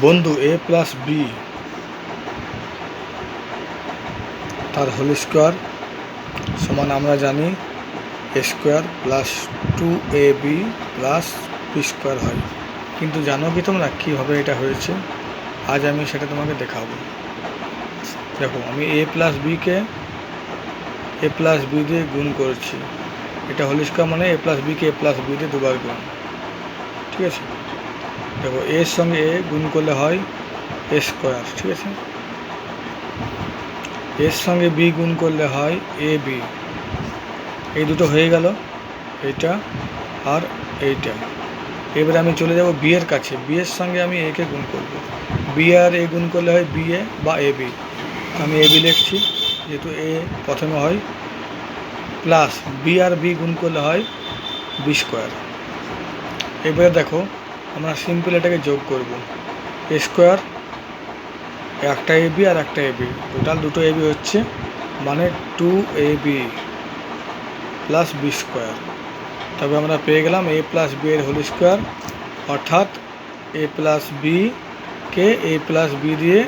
বন্ধু A plus B তার whole square সমান আমরা জানি A square plus 2ab plus B square হয়। কিন্তু জানো কি তোমরা কীভাবে এটা হয়েছে? আজ আমি সেটা তোমাকে দেখাবো। দেখো, আমি এ প্লাস বি দিয়ে গুণ করছি। এটা হোল স্কোয়ার মানে এ প্লাস বিকে এ প্লাস বি দিয়ে দুবার গুণ। ঠিক আছে, দেখো এর সঙ্গে এ গুণ করলে হয় এ স্কোয়ার। ঠিক আছে, এর সঙ্গে বি গুণ করলে হয় এ বি। এই দুটো হয়ে গেল, এইটা আর এইটা। এবারে আমি চলে যাব বি এর কাছে। বি এর সঙ্গে আমি একে গুণ করব। বি আর এ গুণ করলে হয় বি এ বা এ বি। আমি এ বি লিখছি, যেহেতু এ প্রথমে হয়, প্লাস বি আর বি গুণ করলে হয় বি স্কোয়ার। এবারে দেখো, আমরা সিম্পল এটাকে যোগ করব। এ স্কোয়ার, একটা এ বি আর একটা এ বি, টোটাল দুটো এ বি হচ্ছে, মানে 2ab প্লাস বি স্কোয়ার। তবে আমরা পেয়ে গেলাম এ প্লাস বি এর হোল স্কোয়ার, অর্থাৎ এ প্লাস বি কে এ প্লাস বি দিয়ে